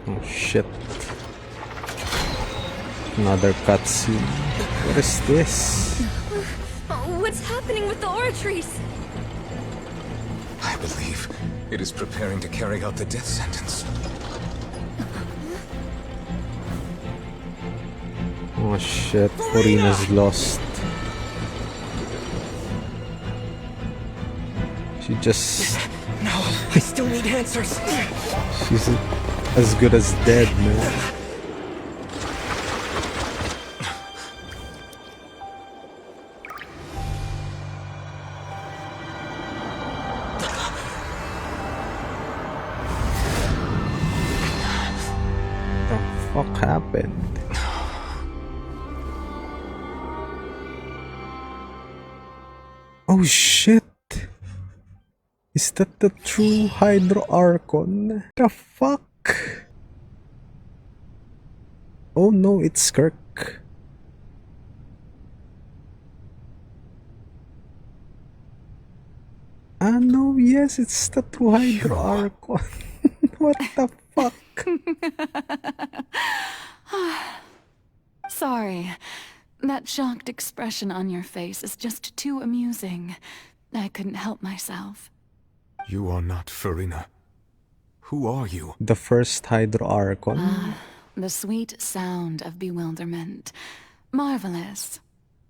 Oh shit. Another cutscene. What is this? Oh, what's happening with the oratories? I believe it is preparing to carry out the death sentence. Oh shit, Furina's lost. She just... No, I still need answers. She's as good as dead, man. What happened? Oh shit! Is that the true Hydro Archon? The fuck? Oh no, it's Kirk. Ah no, yes, it's the true Hydro Archon. What the fuck? Sorry. That shocked expression on your face is just too amusing. I couldn't help myself. You are not Furina. Who are you? The first Hydro Archon. The sweet sound of bewilderment. Marvelous.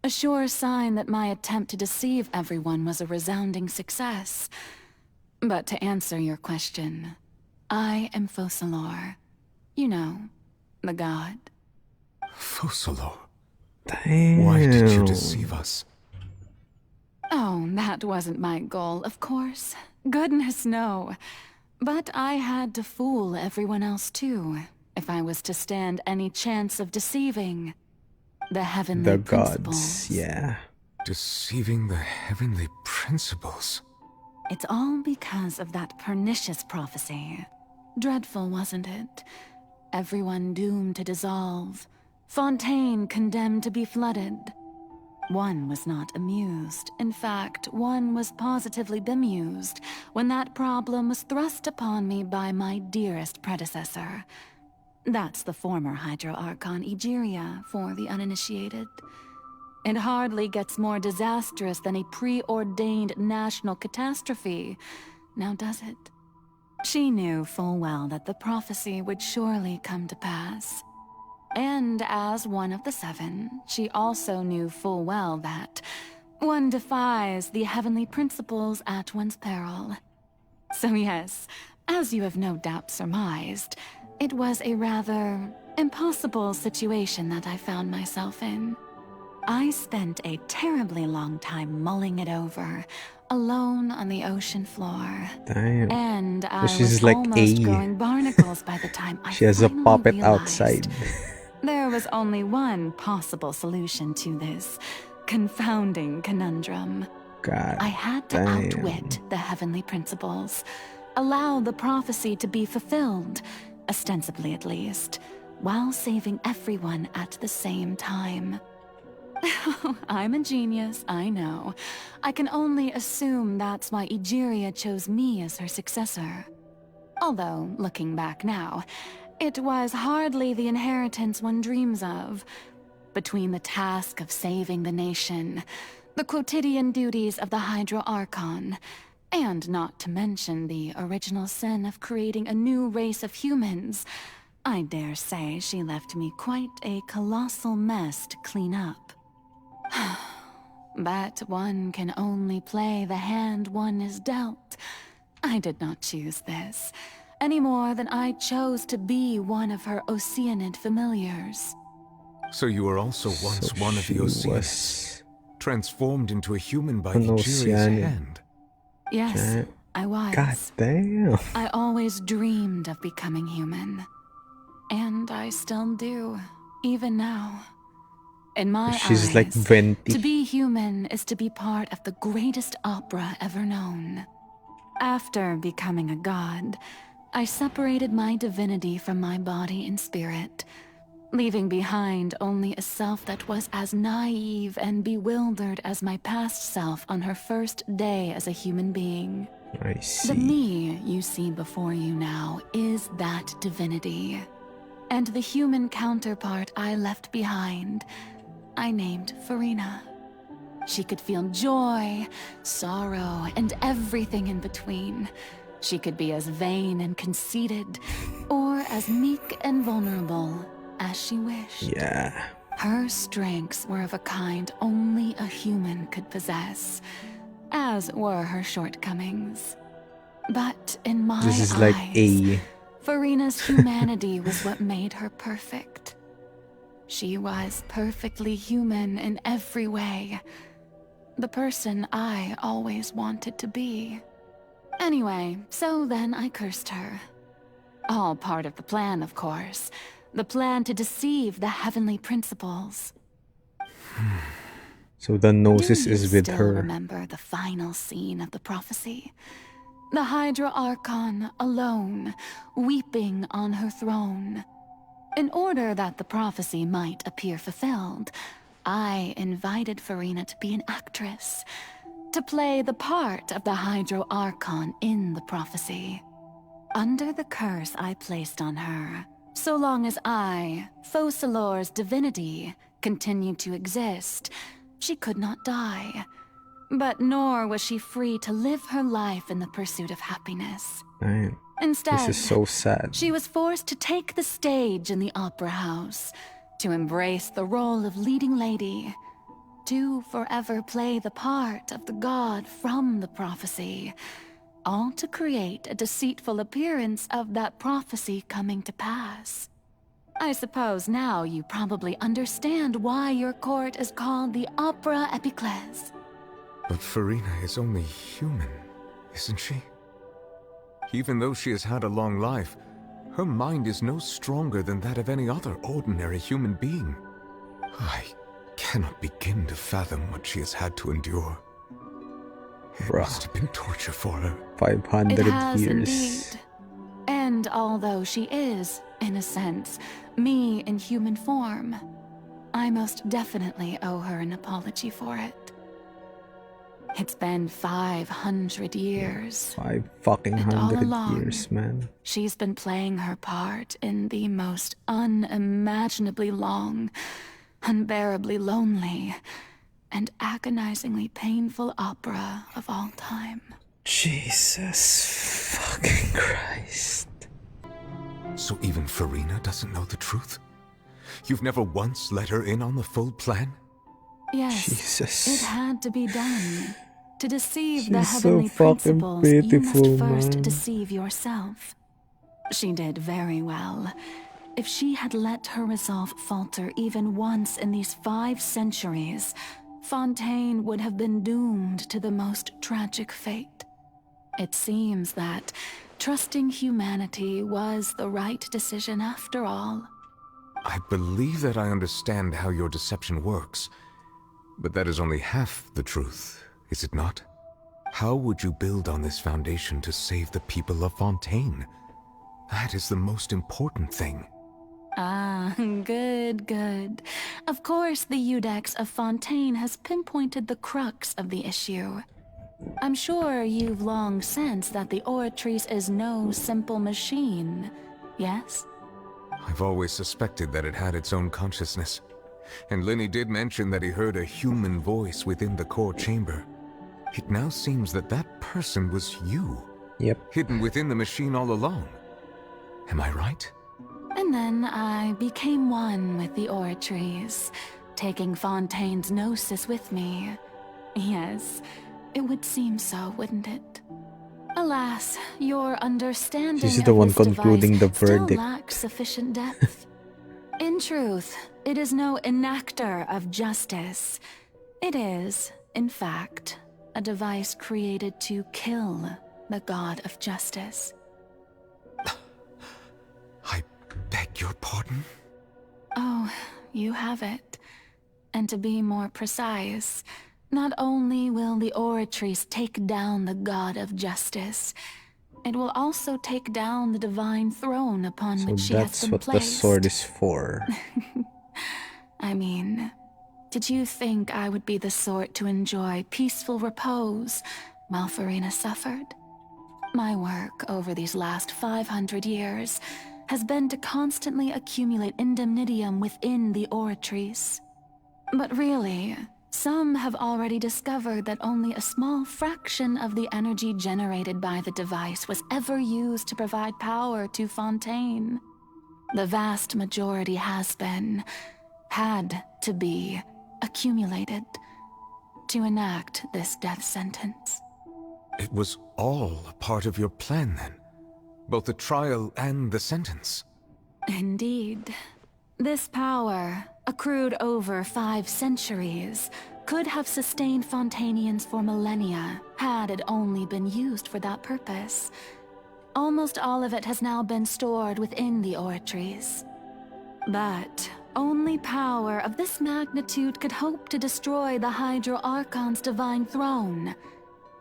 A sure sign that my attempt to deceive everyone was a resounding success. But to answer your question, I am FOCALOR. You know, the god. FOCALOR. Damn. Why did you deceive us? Oh, that wasn't my goal, of course. Goodness, no. But I had to fool everyone else too, if I was to stand any chance of deceiving the heavenly The principles. gods, yeah. Deceiving the heavenly principles. It's all because of that pernicious prophecy. Dreadful, wasn't it? Everyone doomed to dissolve. Fontaine condemned to be flooded. One was not amused. In fact, one was positively bemused when that problem was thrust upon me by my dearest predecessor. That's the former Hydro Archon Egeria for the uninitiated. It hardly gets more disastrous than a preordained national catastrophe, now does it? She knew full well that the prophecy would surely come to pass. And as one of the seven, she also knew full well that one defies the heavenly principles at one's peril. So yes, as you have no doubt surmised, it was a rather impossible situation that I found myself in. I spent a terribly long time mulling it over, alone on the ocean floor. Damn. And I she's was like almost A. growing barnacles by the time I She has a finally puppet realized outside. there was only one possible solution to this confounding conundrum. God I had to damn. outwit the heavenly principles, allow the prophecy to be fulfilled, ostensibly at least, while saving everyone at the same time. I'm a genius, I know. I can only assume that's why Egeria chose me as her successor. Although, looking back now, it was hardly the inheritance one dreams of. Between the task of saving the nation, the quotidian duties of the Hydro Archon, and not to mention the original sin of creating a new race of humans, I dare say she left me quite a colossal mess to clean up. But one can only play the hand one is dealt. I did not choose this, any more than I chose to be one of her Oceanid familiars. So you were also once one of the Oceanids, transformed into a human by an Egeria's Oceanid. hand. Yes, I was. God damn. I always dreamed of becoming human. And I still do, even now. In my She's eyes, like Venti. to be human is to be part of the greatest opera ever known. After becoming a god, I separated my divinity from my body and spirit, leaving behind only a self that was as naive and bewildered as my past self on her first day as a human being. I The see. me you see before you now is that divinity. And the human counterpart I left behind, I named Farina. She could feel joy, sorrow, and everything in between. She could be as vain and conceited, or as meek and vulnerable as she wished. Yeah. Her strengths were of a kind only a human could possess, as were her shortcomings. But in my This is eyes, like a Farina's humanity was what made her perfect. She was perfectly human in every way. The person I always wanted to be. Anyway, so then I cursed her. All part of the plan, of course. The plan to deceive the heavenly principles. so the gnosis Do you is with still her. remember the final scene of the prophecy? The Hydra Archon alone, weeping on her throne. In order that the prophecy might appear fulfilled, I invited Farina to be an actress, to play the part of the Hydra Archon in the prophecy. Under the curse I placed on her, so long as I, FOCALORS' divinity, continued to exist, she could not die. But nor was she free to live her life in the pursuit of happiness. Man, Instead, this is so sad. she was forced to take the stage in the opera house, to embrace the role of leading lady, to forever play the part of the god from the prophecy, all to create a deceitful appearance of that prophecy coming to pass. I suppose now you probably understand why your court is called the Opera Epiclese. But Farina is only human, isn't she? Even though she has had a long life, her mind is no stronger than that of any other ordinary human being. I cannot begin to fathom what she has had to endure. It must have been torture for her. 500 It has years. indeed. And although she is, in a sense, me in human form, I most definitely owe her an apology for it. It's been 500 years. 5 fucking And all 100 along, years, man. She's been playing her part in the most unimaginably long, unbearably lonely, and agonizingly painful opera of all time. Jesus fucking Christ. So even Farina doesn't know the truth? You've never once let her in on the full plan? Yes, Jesus. it had to be done. To deceive the She's so heavenly fucking principles, you must pitiful, first man. deceive yourself. She did very well. If she had let her resolve falter even once in these 5 centuries, Fontaine would have been doomed to the most tragic fate. It seems that trusting humanity was the right decision after all. I believe that I understand how your deception works, but that is only half the truth, is it not? How would you build on this foundation to save the people of Fontaine? That is the most important thing. Ah, good, good. Of course, the Iudex of Fontaine has pinpointed the crux of the issue. I'm sure you've long sensed that the Oratrice is no simple machine, yes? I've always suspected that it had its own consciousness. And Lenny did mention that he heard a human voice within the core chamber. It now seems that that person was you, Yep. hidden within the machine all along. Am I right? And then I became one with the Oratrice, taking Fontaine's gnosis with me. Yes, it would seem so, wouldn't it? Alas, your understanding She's the one of this concluding device the verdict. still lacks sufficient depth. In truth, it is no enactor of justice. It is, in fact, a device created to kill the god of justice. I beg your pardon? Oh, you have it. And to be more precise, not only will the Oratrice take down the god of justice, it will also take down the divine throne upon So which she has that's been what the placed. sword is for. I mean, did you think I would be the sort to enjoy peaceful repose while Farina suffered? My work over these last 500 years has been to constantly accumulate indemnitium within the oratories. But really, some have already discovered that only a small fraction of the energy generated by the device was ever used to provide power to Fontaine. The vast majority had to be, accumulated to enact this death sentence. It was all a part of your plan, then? Both the trial and the sentence? Indeed. This power, accrued over 5 centuries, could have sustained Fontainians for millennia had it only been used for that purpose. Almost all of it has now been stored within the oratories. But only power of this magnitude could hope to destroy the Hydro Archon's divine throne,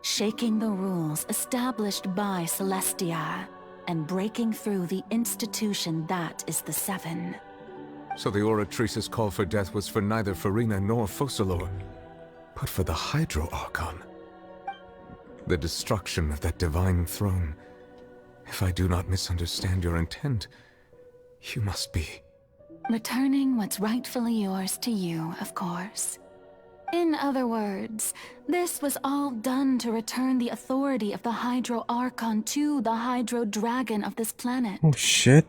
shaking the rules established by Celestia, and breaking through the institution that is the Seven. So the Oratrice's call for death was for neither Farina nor FOCALOR, but for the Hydro Archon. The destruction of that divine throne. If I do not misunderstand your intent, you must be... Returning what's rightfully yours to you, of course. In other words, this was all done to return the authority of the Hydro Archon to the Hydro Dragon of this planet. Oh shit.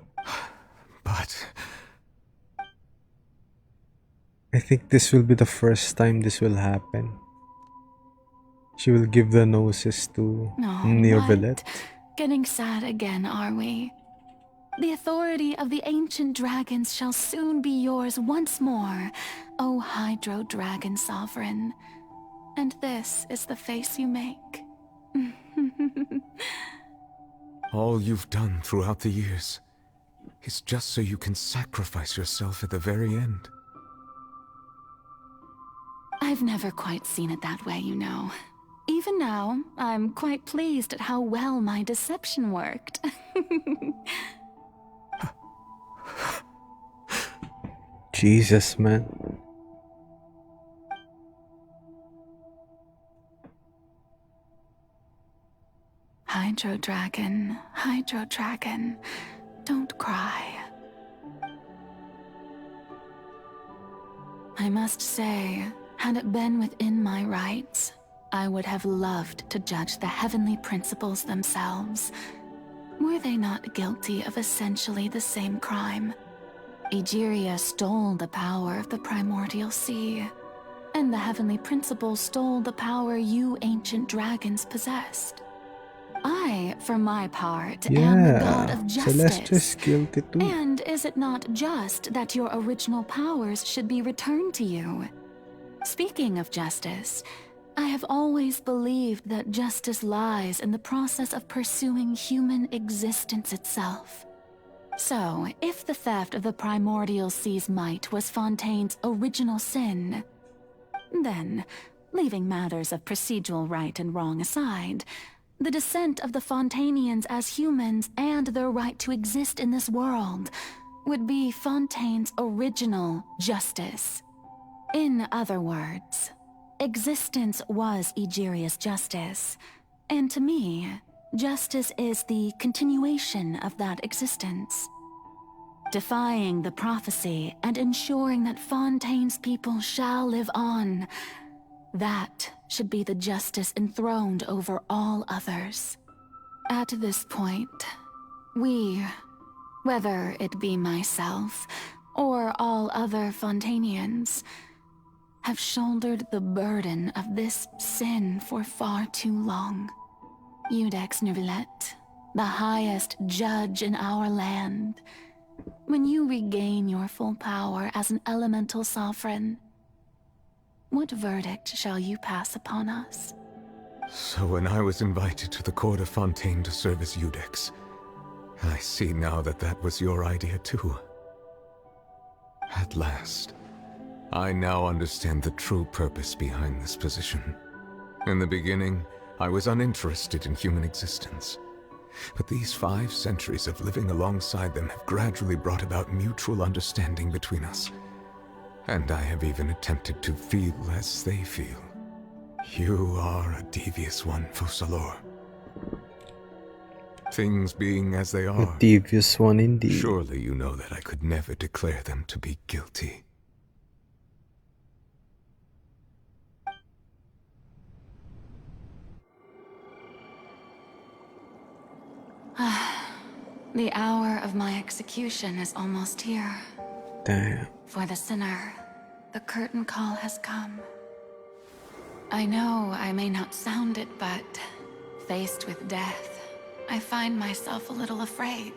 But... I think this will be the first time this will happen. She will give the noses to Neovillet. Getting sad again, are we? The authority of the ancient dragons shall soon be yours once more, O Hydro Dragon Sovereign. And this is the face you make. all you've done throughout the years is just so you can sacrifice yourself at the very end. I've never quite seen it that way, you know. Even now, I'm quite pleased at how well my deception worked. Jesus, man. Hydro Dragon, don't cry. I must say, had it been within my rights, I would have loved to judge the heavenly principles themselves. Were they not guilty of essentially the same crime? Egeria stole the power of the primordial sea, and the heavenly principles stole the power you ancient dragons possessed. I, for my part, am the god of justice. Celestia's guilty too. And is it not just that your original powers should be returned to you? Speaking of justice, I have always believed that justice lies in the process of pursuing human existence itself. So, if the theft of the primordial sea's might was Fontaine's original sin, then, leaving matters of procedural right and wrong aside, the descent of the Fontainians as humans and their right to exist in this world would be Fontaine's original justice. In other words, existence was Egeria's justice, and to me, justice is the continuation of that existence. Defying the prophecy and ensuring that Fontaine's people shall live on, that should be the justice enthroned over all others. At this point, we, whether it be myself or all other Fontainians, have shouldered the burden of this sin for far too long. Iudex Neuvillette, the highest judge in our land, when you regain your full power as an elemental sovereign, what verdict shall you pass upon us? So when I was invited to the court of Fontaine to serve as Iudex, I see now that that was your idea too. At last, I now understand the true purpose behind this position. In the beginning, I was uninterested in human existence. But these 5 centuries of living alongside them have gradually brought about mutual understanding between us. And I have even attempted to feel as they feel. You are a devious one, FOCALOR. Things being as they A are, devious one indeed. surely you know that I could never declare them to be guilty. The hour of my execution is almost here. Damn. For the sinner, the curtain call has come. I know I may not sound it, but faced with death, I find myself a little afraid.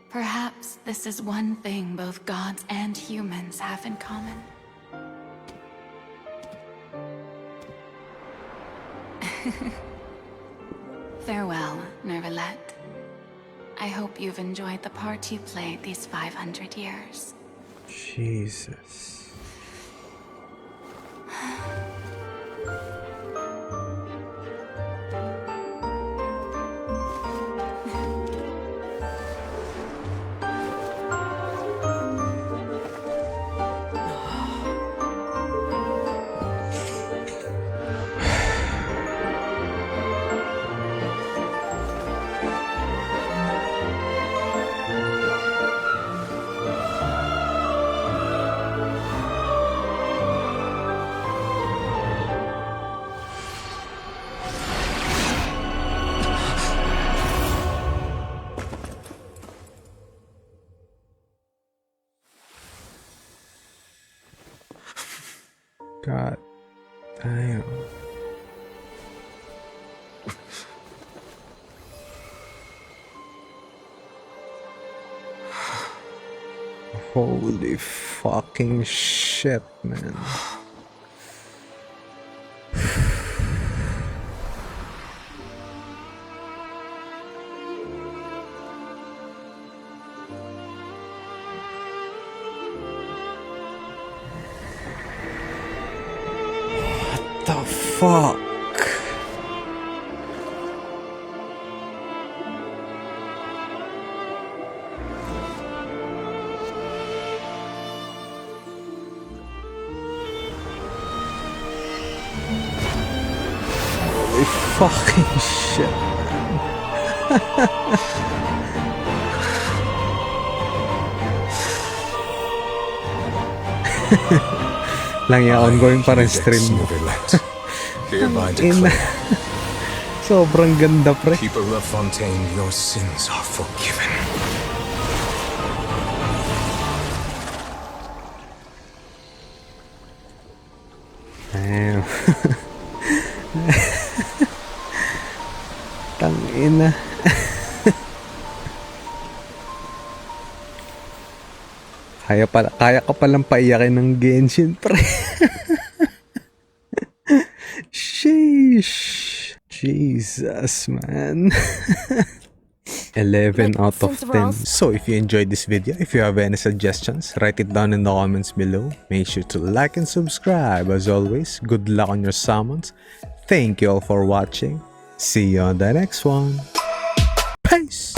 Perhaps this is one thing both gods and humans have in common. Farewell, Nervalette. I hope you've enjoyed the part you played these 500 years. Jesus. God damn. Holy fucking shit, man. What the fuck? Holy fucking shit, man. Lang yan, ongoing pa rin stream mo. Nervalette, hereby Ina. declare, Sobrang ganda, pre. people of Fontaine, your sins are forgiven. Damn. Tangina. Kaya ka palang paiyakin ng Genshin, pre. Sheesh. Jesus, man. 11 out of 10. So if you enjoyed this video, if you have any suggestions, write it down in the comments below. Make sure to like and subscribe. As always, good luck on your summons. Thank you all for watching. See you on the next one. Peace.